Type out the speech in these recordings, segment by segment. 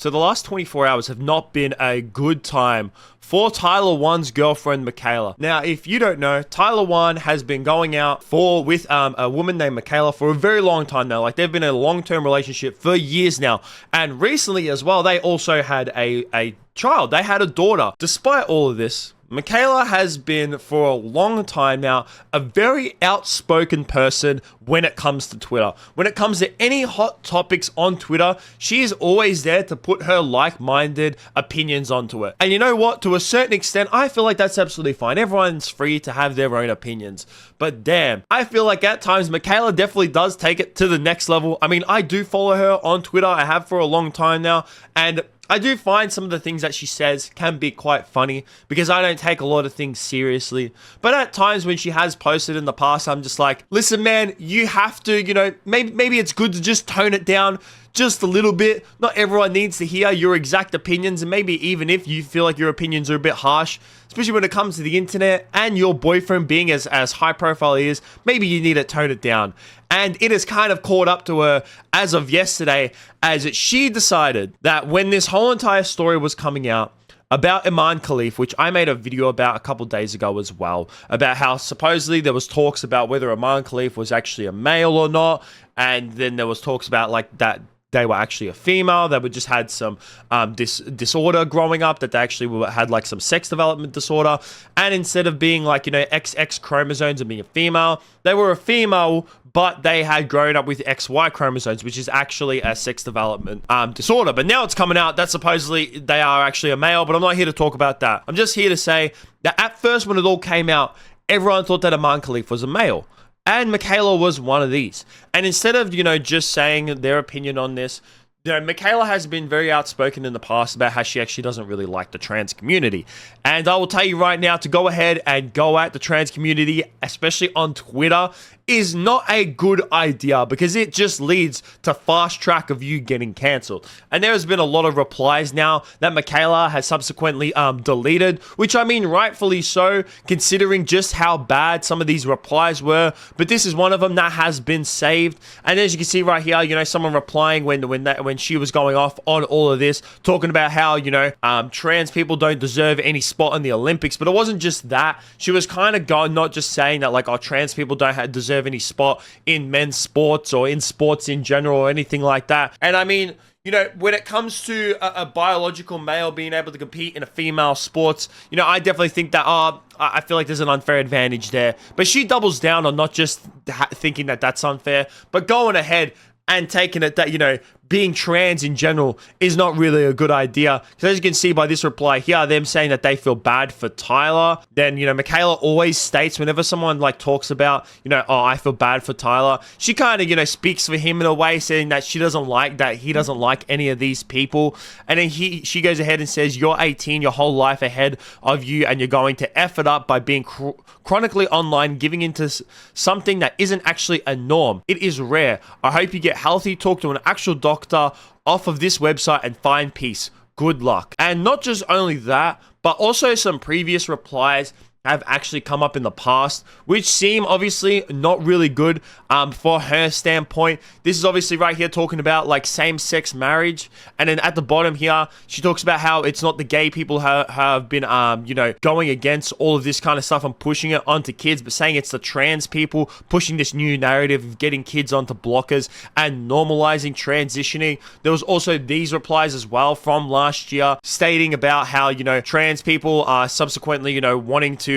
So the last 24 hours have not been a good time for Tyler One's girlfriend, Michaela. Now, if you don't know, Tyler One has been going out with a woman named Michaela for a very long time now. Like, they've been in a long-term relationship for years now. And recently as well, they also had a child. They had a daughter. Despite all of this, Michaela has been, for a long time now, a very outspoken person when it comes to Twitter. When it comes to any hot topics on Twitter, she is always there to put her like-minded opinions onto it. And you know what? To a certain extent, I feel like that's absolutely fine. Everyone's free to have their own opinions. But damn, I feel like at times, Michaela definitely does take it to the next level. I mean, I do follow her on Twitter. I have for a long time now. And I do find some of the things that she says can be quite funny because I don't take a lot of things seriously. But at times when she has posted in the past, I'm just like, listen, man, you have to, maybe it's good to just tone it down just a little bit. Not everyone needs to hear your exact opinions, and maybe even if you feel like your opinions are a bit harsh, especially when it comes to the internet and your boyfriend being as high profile he is, maybe you need to tone it down. And it has kind of caught up to her as of yesterday, as she decided that when this whole entire story was coming out about Iman Khalif, which I made a video about a couple days ago as well, about how supposedly there was talks about whether Iman Khalif was actually a male or not, and then there was talks about like that they were actually a female, that just had some disorder growing up, that they actually had like some sex development disorder, and instead of being like, XX chromosomes and being a female, they were a female, but they had grown up with XY chromosomes, which is actually a sex development disorder. But now it's coming out that supposedly they are actually a male, but I'm not here to talk about that. I'm just here to say that at first when it all came out, everyone thought that Iman Khalif was a male. And Michaela was one of these. And instead of, just saying their opinion on this, Michaela has been very outspoken in the past about how she actually doesn't really like the trans community. And I will tell you right now, to go ahead and go at the trans community, especially on Twitter, is not a good idea because it just leads to fast track of you getting cancelled. And there has been a lot of replies now that Michaela has subsequently deleted, which I mean rightfully so, considering just how bad some of these replies were. But this is one of them that has been saved. And as you can see right here, someone replying when she was going off on all of this, talking about how trans people don't deserve any spot in the Olympics. But it wasn't just that. She was kind of going, not just saying that like, trans people don't deserve any spot in men's sports or in sports in general or anything like that. And I mean, when it comes to a biological male being able to compete in a female sports, I definitely think that, I feel like there's an unfair advantage there. But she doubles down on not just thinking that that's unfair, but going ahead and taking it that, being trans in general is not really a good idea. So as you can see by this reply here, them saying that they feel bad for Tyler. Then, Michaela always states whenever someone like talks about, I feel bad for Tyler, she kind of, speaks for him in a way, saying that she doesn't like that he doesn't like any of these people. And then she goes ahead and says, you're 18, your whole life ahead of you, and you're going to F it up by being chronically online, giving into something that isn't actually a norm. It is rare. I hope you get healthy, talk to an actual doctor off of this website and find peace. Good luck. And not just only that, but also some previous replies have actually come up in the past, which seem obviously not really good for her standpoint. This is obviously right here talking about like same-sex marriage. And then at the bottom here, she talks about how it's not the gay people who have been, going against all of this kind of stuff and pushing it onto kids, but saying it's the trans people pushing this new narrative of getting kids onto blockers and normalizing transitioning. There was also these replies as well from last year stating about how, trans people are subsequently, wanting to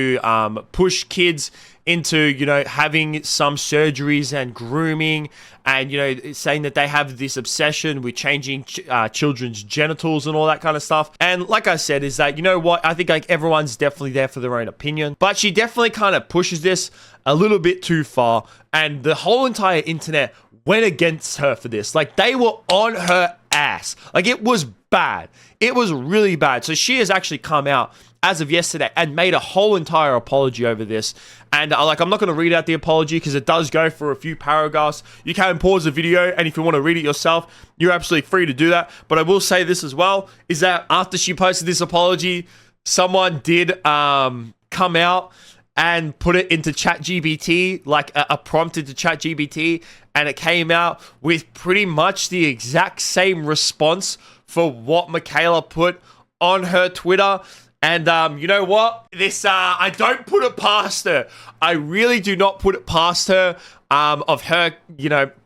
push kids into, having some surgeries and grooming, and, saying that they have this obsession with changing children's genitals and all that kind of stuff. And like I said, is that, I think like everyone's definitely there for their own opinion, but she definitely kind of pushes this a little bit too far, and the whole entire internet went against her for this. Like, they were on her ass. Like, it was bad. It was really bad. So she has actually come out as of yesterday and made a whole entire apology over this. And I'm not going to read out the apology because it does go for a few paragraphs. You can pause the video, and if you want to read it yourself, you're absolutely free to do that. But I will say this as well, is that after she posted this apology, someone did come out and put it into ChatGPT, like a prompt into ChatGPT, and it came out with pretty much the exact same response for what Michaela put on her Twitter. And you know what? This I don't put it past her. I really do not put it past her. Of her,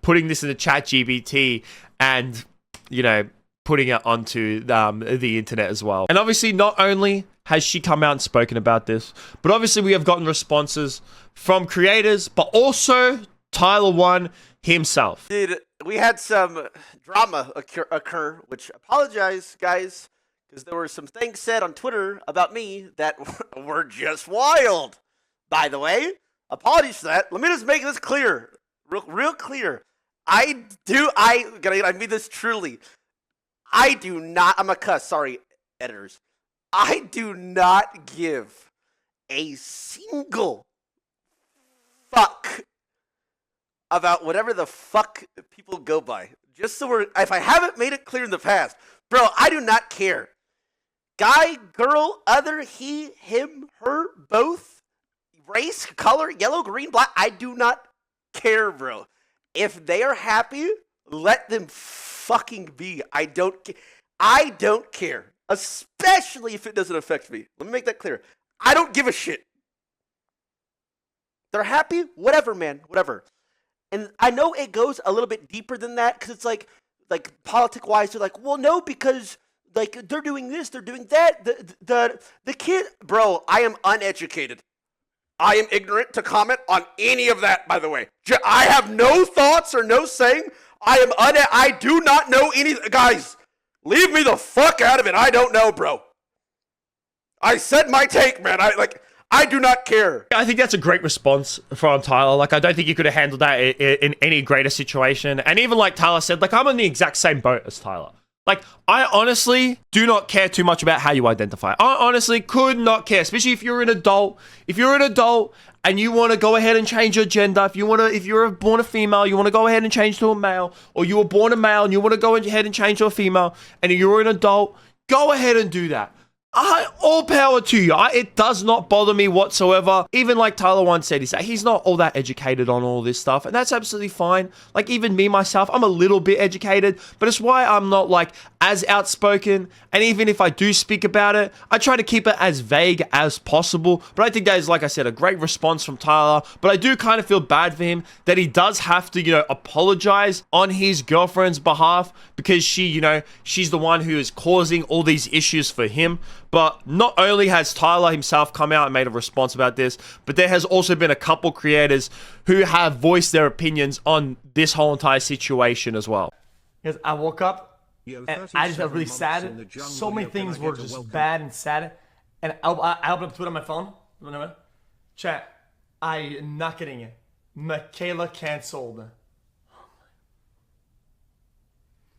putting this in the ChatGPT and putting it onto the internet as well. And obviously, not only has she come out and spoken about this, but obviously we have gotten responses from creators, but also Tyler One himself. Dude, we had some drama occur, which apologize, guys, because there were some things said on Twitter about me that were just wild. By the way, apologies for that. Let me just make this clear, real clear. I mean this truly. I do not, I'm a cuss, sorry, editors. I do not give a single fuck about whatever the fuck people go by. Just so if I haven't made it clear in the past, bro, I do not care. Guy, girl, other, he, him, her, both, race, color, yellow, green, black, I do not care, bro. If they are happy, let them fucking be. I don't care. Especially if it doesn't affect me. Let me make that clear. I don't give a shit. They're happy? Whatever, man. Whatever. And I know it goes a little bit deeper than that, because it's like politic-wise, they're like, well, no, because like they're doing this, they're doing that. The kid, bro, I am uneducated. I am ignorant to comment on any of that, by the way. I have no thoughts or no saying. I do not know any, guys. Leave me the fuck out of it. I don't know, bro. I said my take, man. I do not care. I think that's a great response from Tyler. Like, I don't think you could have handled that in any greater situation. And even like Tyler said, like, I'm in the exact same boat as Tyler. Like, I honestly do not care too much about how you identify. I honestly could not care, especially if you're an adult. If you're an adult and you want to go ahead and change your gender, if you're born a female, you want to go ahead and change to a male, or you were born a male and you want to go ahead and change to a female, and you're an adult, go ahead and do that. All power to you. It does not bother me whatsoever. Even like Tyler once said, he's not all that educated on all this stuff, and that's absolutely fine. Like, even me, myself, I'm a little bit educated, but it's why I'm not like as outspoken, and even if I do speak about it, I try to keep it as vague as possible. But I think that is, like I said, a great response from Tyler, but I do kind of feel bad for him that he does have to, apologize on his girlfriend's behalf, because she's the one who is causing all these issues for him. But not only has Tyler himself come out and made a response about this, but there has also been a couple creators who have voiced their opinions on this whole entire situation as well. Because I woke up and I just felt really sad. So many things were just bad and sad. And I opened up Twitter on my phone. Chat, I'm not kidding you. Michaela canceled.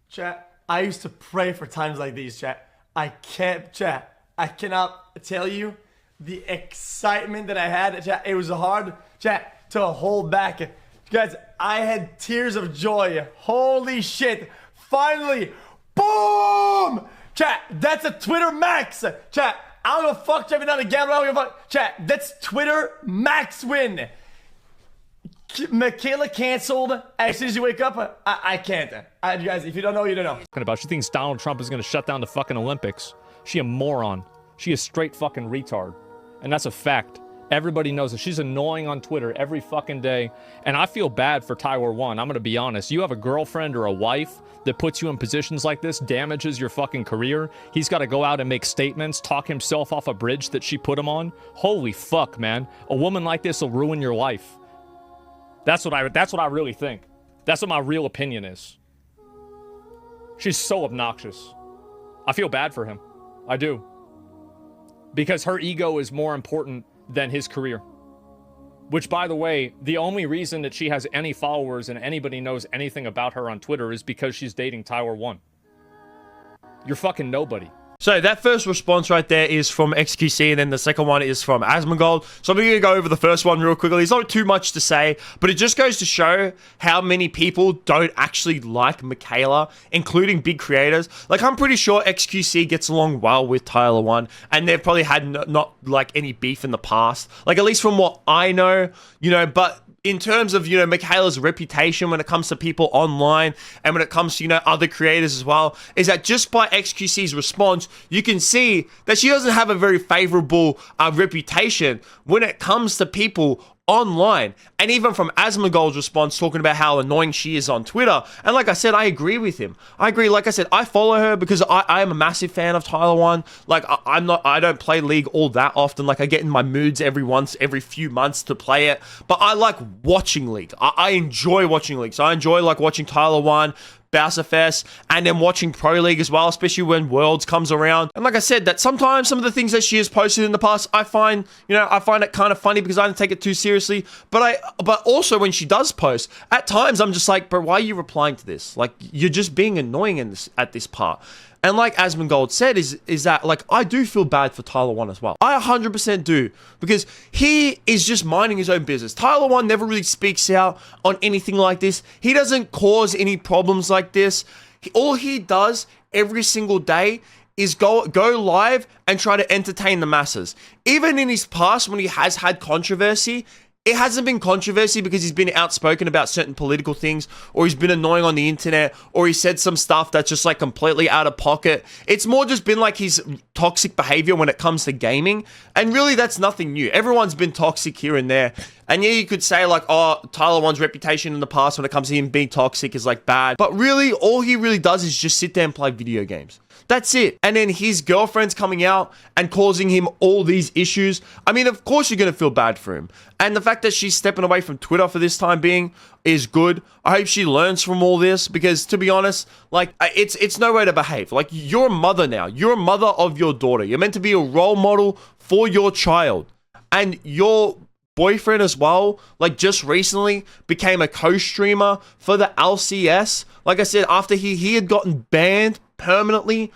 Chat, I used to pray for times like these, chat. I cannot tell you the excitement that I had. Chat, it was hard, chat, to hold back. Guys, I had tears of joy. Holy shit. Finally. Boom! Chat, that's a Twitter max. Chat, I don't give a fuck, chat, if you're not a gambler, I don't give a fuck. Chat, that's Twitter max win. Michaela canceled. As soon as you wake up, I can't. You guys, if you don't know, you don't know. She thinks Donald Trump is going to shut down the fucking Olympics. She a moron. She a straight fucking retard. And that's a fact. Everybody knows it. She's annoying on Twitter every fucking day. And I feel bad for Tyler One. I'm going to be honest. You have a girlfriend or a wife that puts you in positions like this, damages your fucking career. He's got to go out and make statements, talk himself off a bridge that she put him on. Holy fuck, man. A woman like this will ruin your life. That's what I really think. That's what my real opinion is. She's so obnoxious. I feel bad for him. I do. Because her ego is more important than his career. Which, by the way, the only reason that she has any followers and anybody knows anything about her on Twitter is because she's dating Tyler One. You're fucking nobody. So that first response right there is from XQC, and then the second one is from Asmongold. So I'm going to go over the first one real quickly. There's not too much to say, but it just goes to show how many people don't actually like Michaela, including big creators. Like, I'm pretty sure XQC gets along well with Tyler One, and they've probably had not like any beef in the past. Like, at least from what I know, you know, but in terms of, you know, Michaela's reputation when it comes to people online and when it comes to, you know, other creators as well, is that just by XQC's response, you can see that she doesn't have a very favorable reputation when it comes to people online. And even from Asmongold's response, talking about how annoying she is on Twitter. And like I said, I agree with him. I agree. Like I said, I follow her because I am a massive fan of Tyler One. Like, I don't play League all that often. Like, I get in my moods every few months to play it. But I like watching League. I enjoy watching League. So I enjoy like watching Tyler One, Bowserfest, and then watching Pro League as well, especially when Worlds comes around. And like I said, that sometimes some of the things that she has posted in the past, I find it kind of funny because I don't take it too seriously. But also when she does post, at times I'm just like, bro, why are you replying to this? Like, you're just being annoying at this part. And like Asmongold said, is that, like, I do feel bad for Tyler One as well. I 100% do, because he is just minding his own business. Tyler One never really speaks out on anything like this. He doesn't cause any problems like this. All he does every single day is go live and try to entertain the masses. Even in his past, when he has had controversy, it hasn't been controversy because he's been outspoken about certain political things, or he's been annoying on the internet, or he said some stuff that's just like completely out of pocket. It's more just been like his toxic behavior when it comes to gaming. And really, that's nothing new. Everyone's been toxic here and there. And yeah, you could say like, oh, Tyler One's reputation in the past when it comes to him being toxic is like bad. But really, all he really does is just sit there and play video games. That's it. And then his girlfriend's coming out and causing him all these issues. I mean, of course you're going to feel bad for him. And the fact that she's stepping away from Twitter for this time being is good. I hope she learns from all this, because to be honest, like, it's no way to behave. Like, you're a mother now. You're a mother of your daughter. You're meant to be a role model for your child. And your boyfriend as well, like, just recently became a co-streamer for the LCS. Like I said, after he had gotten banned permanently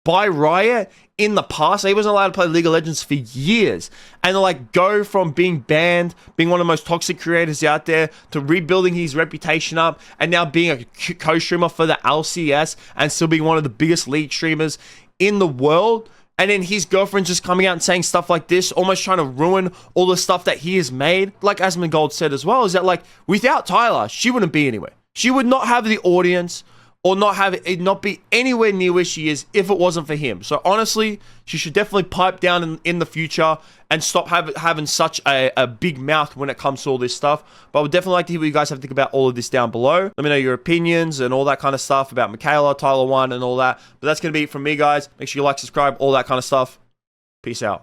by Riot in the past. He wasn't allowed to play League of Legends for years. And like, go from being banned, being one of the most toxic creators out there, to rebuilding his reputation up, and now being a co-streamer for the LCS and still being one of the biggest League streamers in the world. And then his girlfriend just coming out and saying stuff like this, almost trying to ruin all the stuff that he has made. Like Asmongold said as well, is that like, without Tyler, she wouldn't be anywhere. She would not have the audience, or not be anywhere near where she is if it wasn't for him. So honestly, she should definitely pipe down in the future and stop having such a big mouth when it comes to all this stuff. But I would definitely like to hear what you guys have to think about all of this down below. Let me know your opinions and all that kind of stuff about Michaela, Tyler One, and all that. But that's going to be it from me, guys. Make sure you like, subscribe, all that kind of stuff. Peace out.